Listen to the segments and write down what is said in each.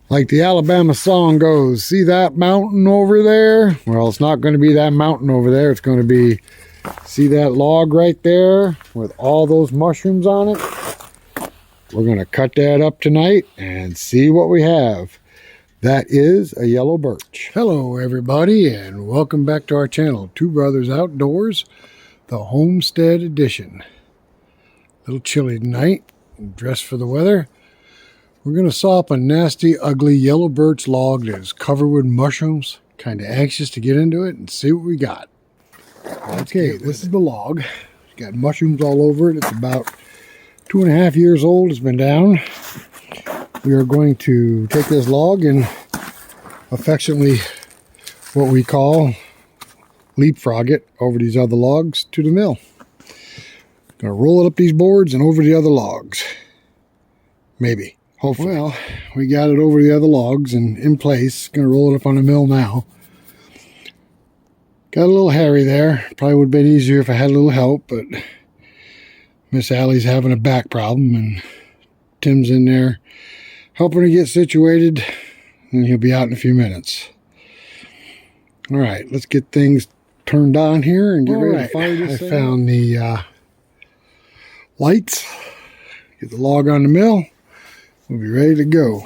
Like the Alabama song goes, see that mountain over there? Well, it's not going to be that mountain over there. It's going to be, see that log right there with all those mushrooms on it? We're going to cut that up tonight and see what we have. That is a yellow birch. Hello, everybody, and welcome back to our channel, Two Brothers Outdoors, the Homestead Edition. A little chilly tonight, dressed for the weather. We're going to saw up a nasty, ugly yellow birch log that is covered with mushrooms. Kind of anxious to get into it and see what we got. Okay, this is the log. It's got mushrooms all over it. It's about 2.5 years old. It's been down. We are going to take this log and affectionately, what we call, leapfrog it over these other logs to the mill. Going to roll it up these boards and over the other logs. Maybe. Hopefully. Well, we got it over the other logs and in place. Going to roll it up on the mill now. Got a little hairy there. Probably would have been easier if I had a little help, but Miss Allie's having a back problem and Tim's in there helping her get situated, and he'll be out in a few minutes. All right, let's get things turned on here and get ready to fire this thing. I found the lights. Get the log on the mill. We'll be ready to go.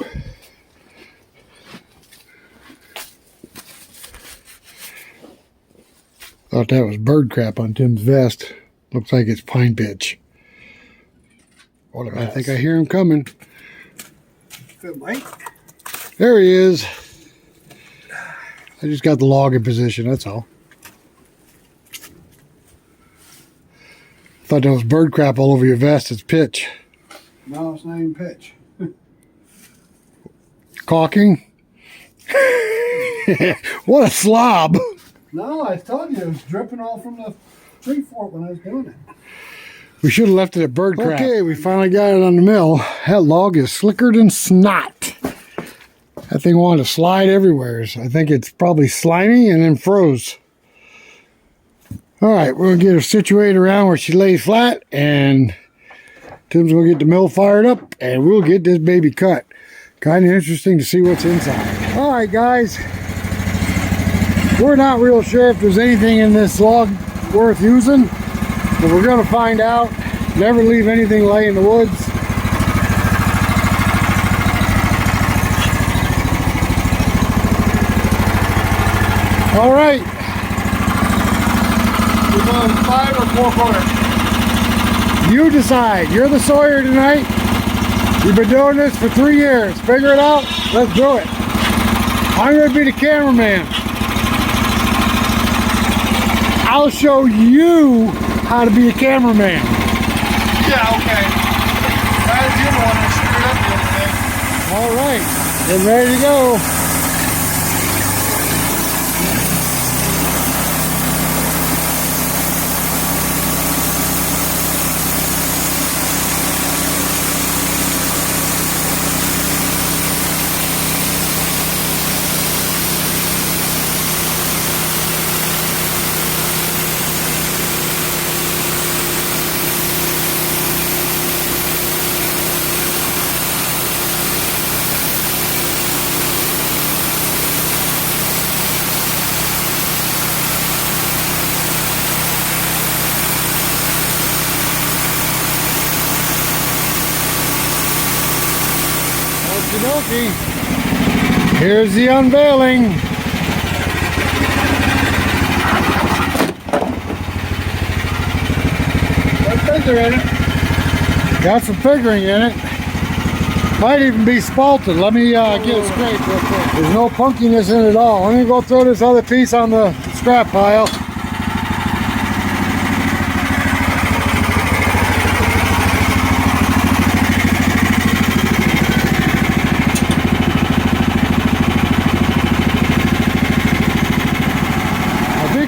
Thought that was bird crap on Tim's vest. Looks like it's pine pitch. What a mess. I think I hear him coming. Good, Mike. There he is. I just got the log in position, that's all. Thought that was bird crap all over your vest. It's pitch. No, it's not even pitch. Caulking? What a slob. No, I told you, it was dripping all from the tree fort when I was doing it. We should have left it at bird crap. Okay, we finally got it on the mill. That log is slicker than snot. That thing wanted to slide everywhere. I think it's probably slimy and then froze. All right, we're going to get her situated around where she lays flat, and Tim's going to get the mill fired up, and we'll get this baby cut. Kind of interesting to see what's inside. All right, guys. We're not real sure if there's anything in this log worth using, but we're going to find out. Never leave anything lay in the woods. All right. We're going 5 or 4 quarter. You decide. You're the sawyer tonight. You've been doing this for 3 years. Figure it out. Let's do it. I'm going to be the cameraman. I'll show you how to be a cameraman. Yeah, okay. As you want to screw it up the other day. All right. Get ready to go. Okey-dokey. Here's the unveiling. Got figure in it. Got some figuring in it. Might even be spalted. Let me get it straight real quick. There's no punkiness in it at all. Let me go throw this other piece on the scrap pile.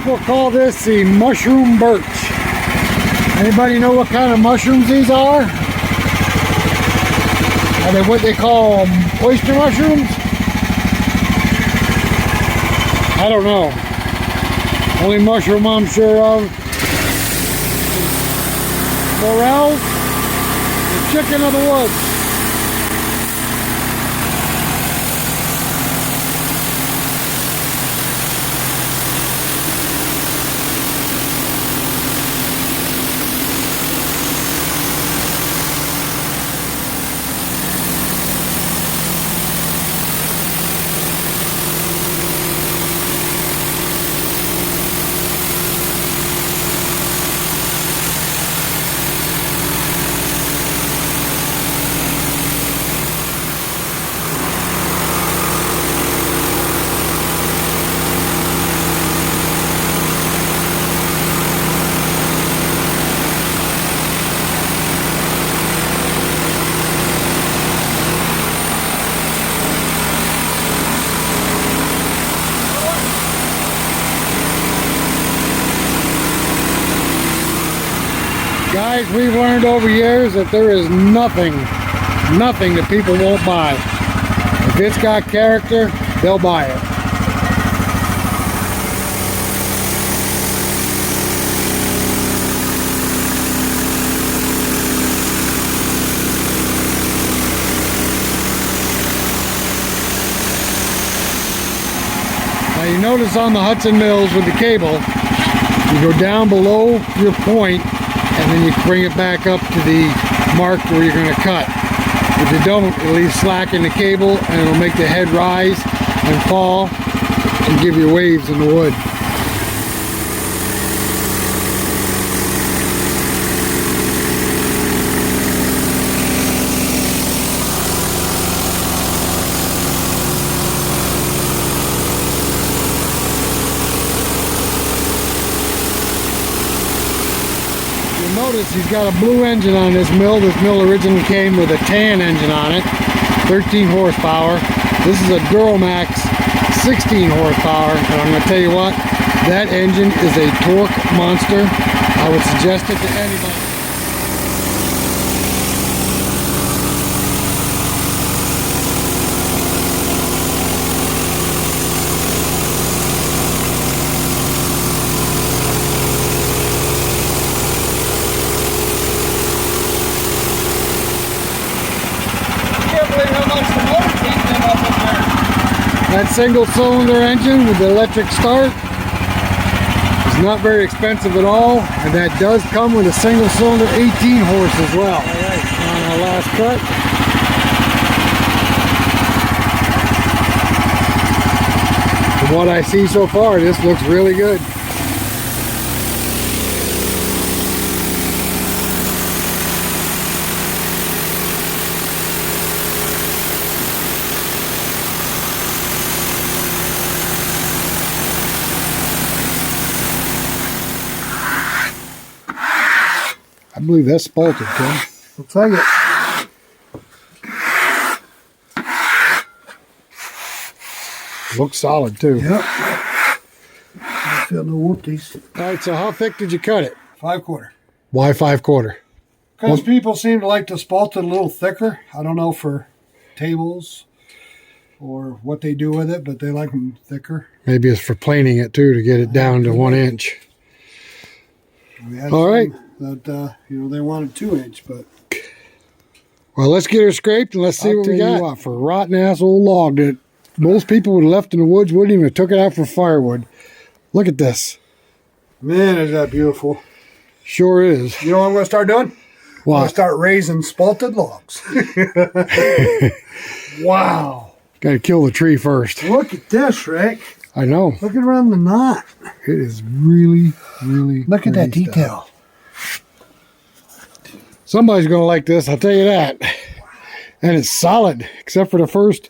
We'll call this the mushroom birch. Anybody know what kind of mushrooms these are? Are they what they call oyster mushrooms? I don't know. Only mushroom I'm sure of. Morels, the chicken of the woods. guys, we've learned over years that there is nothing that people won't buy. If it's got character, they'll buy it. Now you notice on the Hudson mills with the cable, you go down below your point and then you bring it back up to the mark where you're going to cut. If you don't, it leaves slack in the cable and it'll make the head rise and fall and give you waves in the wood. Notice he's got a blue engine on this mill. This mill originally came with a tan engine on it, 13 horsepower. This is a Duramax 16 horsepower, and I'm going to tell you what, that engine is a torque monster. I would suggest it to anybody. That single cylinder engine with the electric start is not very expensive at all, and that does come with a single cylinder 18 horse as well. On our last cut. From what I see so far, this looks really good. I believe that's spalted, Tim. Looks like it. Looks solid too. Yep. I feel no whoopties. Alright, so how thick did you cut it? 5/4. Why 5/4? Because people seem to like to spalt it a little thicker. I don't know for tables or what they do with it, but they like them thicker. Maybe it's for planing it too, to get it down to 1 inch. We had All right. That they wanted 2-inch, but Well, let's get her scraped and let's see what we got. What, for a rotten ass old log that most people would have left in the woods, wouldn't even have took it out for firewood. Look at this. man, is that beautiful. Sure is. You know what I'm going to start doing? I'm What? going to start raising spalted logs. Wow. Got to kill the tree first. Look at this, Rick. I know. Look at around the knot. It is really, really Look at that pretty detail. stuff. Somebody's going to like this, I'll tell you that. And it's solid, except for the first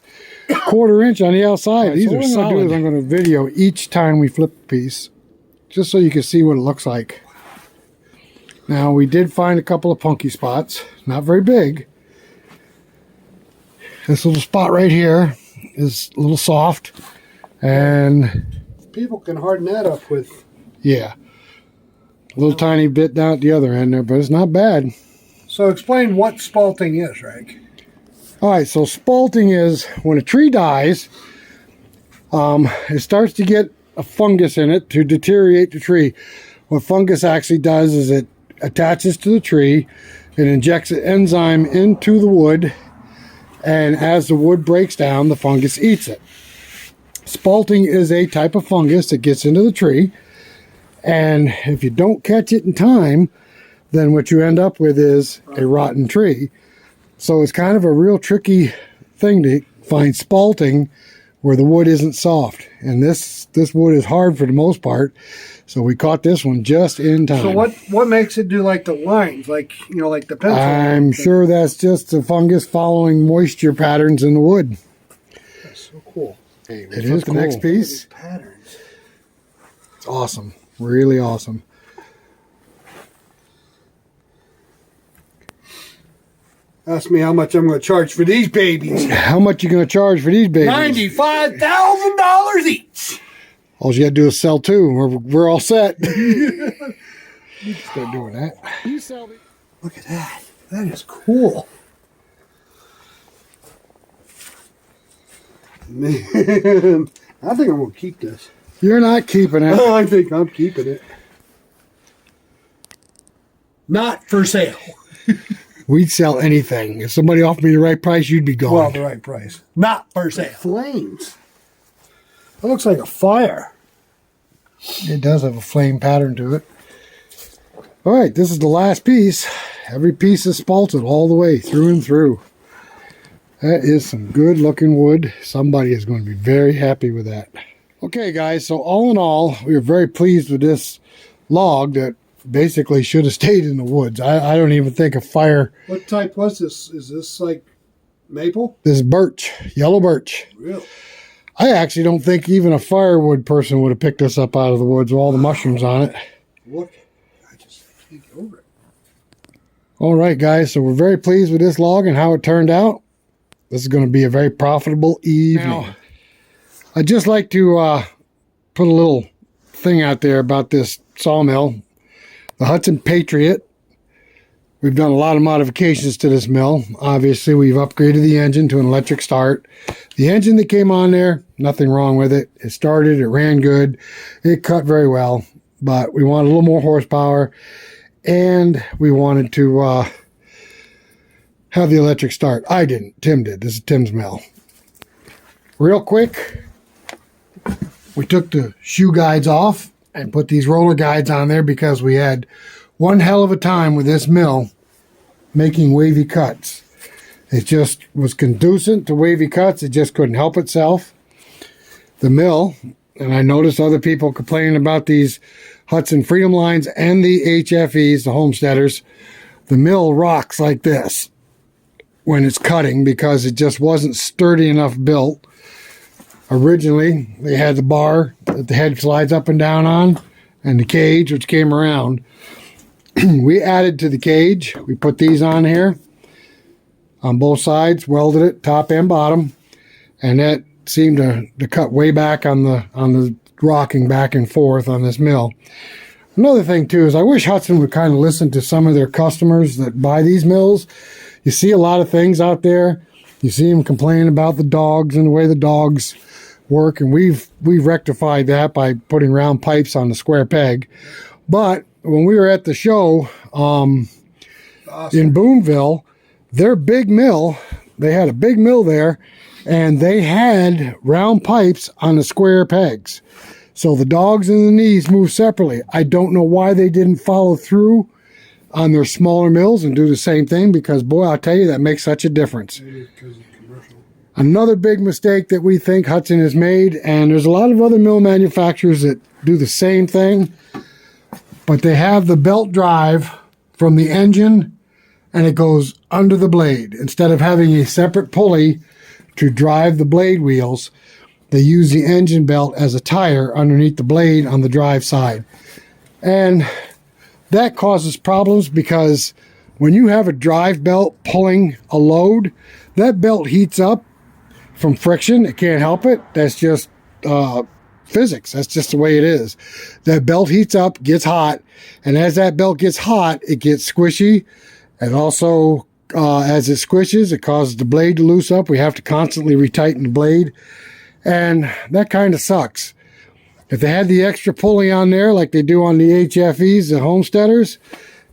1/4 inch on the outside. Right, These so are what I'm gonna solid. do is I'm going to video each time we flip a piece, just so you can see what it looks like. Now, we did find a couple of punky spots, not very big. This little spot right here is a little soft, and People can harden that up with. yeah, a little tiny bit down at the other end there, but it's not bad. So explain what spalting is, Rick. All right, so spalting is when a tree dies, it starts to get a fungus in it to deteriorate the tree. What fungus actually does is it attaches to the tree, it injects an enzyme into the wood, and as the wood breaks down, the fungus eats it. Spalting is a type of fungus that gets into the tree, and if you don't catch it in time, then what you end up with is a rotten tree. So it's kind of a real tricky thing to find spalting where the wood isn't soft. And this wood is hard for the most part. So we caught this one just in time. So what makes it do like the lines, like like the pencil? I'm sure that's just the fungus following moisture patterns in the wood. That's so cool. It is the next piece. Patterns. It's awesome. Really awesome. Ask me how much I'm going to charge for these babies. How much you going to charge for these babies? $95,000 each. All you got to do is sell two. We're all set. Start doing that. You sell these. Look at that. That is cool. Man, I think I'm going to keep this. You're not keeping it. I think I'm keeping it. Not for sale. We'd sell anything. If somebody offered me the right price, you'd be gone. Well, the right price. Not for sale. Flames. That looks like a fire. It does have a flame pattern to it. All right, this is the last piece. Every piece is spalted all the way through and through. That is some good looking wood. Somebody is going to be very happy with that. Okay guys, so all in all, we are very pleased with this log that basically should have stayed in the woods. I don't even think a fire... What type was this? Is this like maple? This is birch, yellow birch. Really? I actually don't think even a firewood person would have picked this up out of the woods with all the mushrooms on it. Look, I just can't get over it. All right guys, so we're very pleased with this log and how it turned out. This is going to be a very profitable evening. Now, I'd just like to put a little thing out there about this sawmill. The Hudson Patriot. We've done a lot of modifications to this mill. Obviously, we've upgraded the engine to an electric start. The engine that came on there, nothing wrong with it. It started, it ran good, it cut very well, but we wanted a little more horsepower, and we wanted to have the electric start. I didn't. Tim did. This is Tim's mill. Real quick, we took the shoe guides off and put these roller guides on there because we had one hell of a time with this mill making wavy cuts. It just was conducive to wavy cuts. It just couldn't help itself. The mill, and I noticed other people complaining about these Hudson Freedom Lines and the HFEs, the Homesteaders. The mill rocks like this when it's cutting because it just wasn't sturdy enough built. Originally, they had the bar that the head slides up and down on, and the cage, which came around. We added to the cage. We put these on here on both sides, welded it top and bottom, and that seemed to cut way back on the rocking back and forth on this mill. Another thing too is I wish Hudson would kind of listen to some of their customers that buy these mills. You see a lot of things out there. You see them complaining about the dogs and the way the dogs work, and we've rectified that by putting round pipes on the square peg. But when we were at the show in Boonville, their big mill, they had a big mill there, and they had round pipes on the square pegs. So the dogs and the knees move separately. I don't know why they didn't follow through on their smaller mills and do the same thing, because boy, I'll tell you, that makes such a difference. Maybe because it's commercial. Another big mistake that we think Hudson has made, and there's a lot of other mill manufacturers that do the same thing, but they have the belt drive from the engine and it goes under the blade. Instead of having a separate pulley to drive the blade wheels, they use the engine belt as a tire underneath the blade on the drive side. And that causes problems because when you have a drive belt pulling a load, that belt heats up from friction. It can't help it. That's just physics. That's just the way it is. That belt heats up, gets hot, and as that belt gets hot, it gets squishy. And also, as it squishes, it causes the blade to loose up. We have to constantly retighten the blade, and that kind of sucks. If they had the extra pulley on there like they do on the HFEs, the Homesteaders,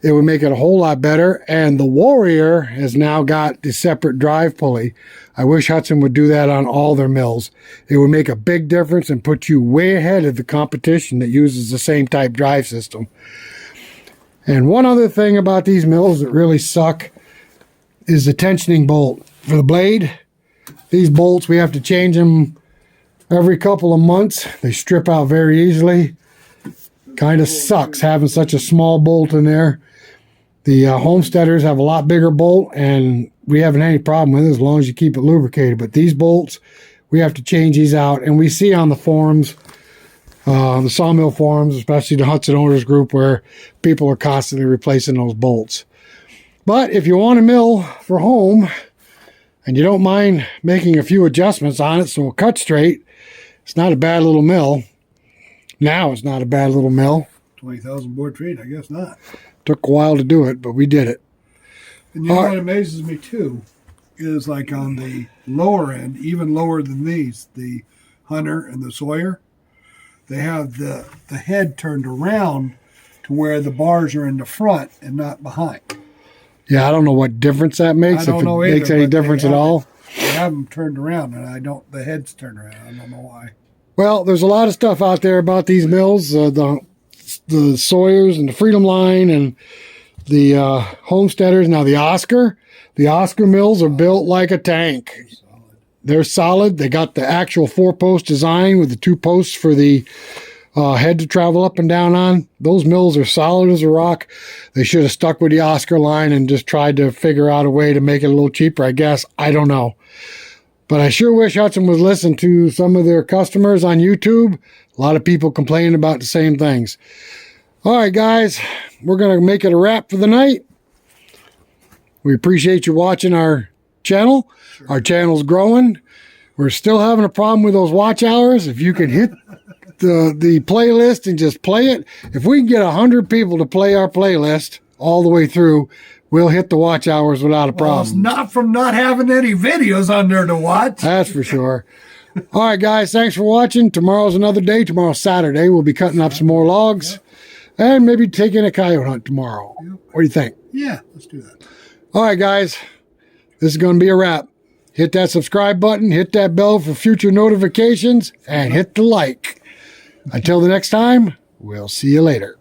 it would make it a whole lot better. And the Warrior has now got the separate drive pulley. I wish Hudson would do that on all their mills. It would make a big difference and put you way ahead of the competition that uses the same type drive system. And one other thing about these mills that really suck is the tensioning bolt. For the blade, these bolts, we have to change them every couple of months. They strip out very easily. Kind of sucks having such a small bolt in there. The Homesteaders have a lot bigger bolt, and we haven't any problem with it as long as you keep it lubricated. But these bolts, we have to change these out. And we see on the forums, the sawmill forums, especially the Hudson Owners Group, where people are constantly replacing those bolts. But if you want a mill for home, and you don't mind making a few adjustments on it so it'll cut straight, it's not a bad little mill. Now it's not a bad little mill. 20,000 board feet, I guess not. Took a while to do it, but we did it. And you know what amazes me too is like on the lower end, even lower than these, the Hunter and the Sawyer, they have the head turned around to where the bars are in the front and not behind. Yeah, I don't know what difference that makes. I don't know if it either, makes any but difference at all. They have them turned around, and the head's turned around. I don't know why. Well, there's a lot of stuff out there about these mills, the Sawyers and the Freedom Line and the Homesteaders. Now the Oscar mills are built like a tank. They're solid. They got the actual 4-post design with the 2 posts for the head to travel up and down on. Those mills are solid as a rock. They should have stuck with the Oscar line and just tried to figure out a way to make it a little cheaper, I guess. I don't know. But I sure wish Hudson was listening to some of their customers on YouTube. A lot of people complaining about the same things. All right, guys, we're going to make it a wrap for the night. We appreciate you watching our channel. Sure. Our channel's growing. We're still having a problem with those watch hours. If you can hit the playlist and just play it. If we can get 100 people to play our playlist all the way through, we'll hit the watch hours without a problem. Well, it's not from not having any videos on there to watch. That's for sure. All right, guys, thanks for watching. Tomorrow's another day. Tomorrow's Saturday. We'll be cutting up some more logs and maybe taking a coyote hunt tomorrow. What do you think? Yeah, let's do that. All right, guys, this is going to be a wrap. Hit that subscribe button, hit that bell for future notifications, and hit the like. Until the next time, we'll see you later.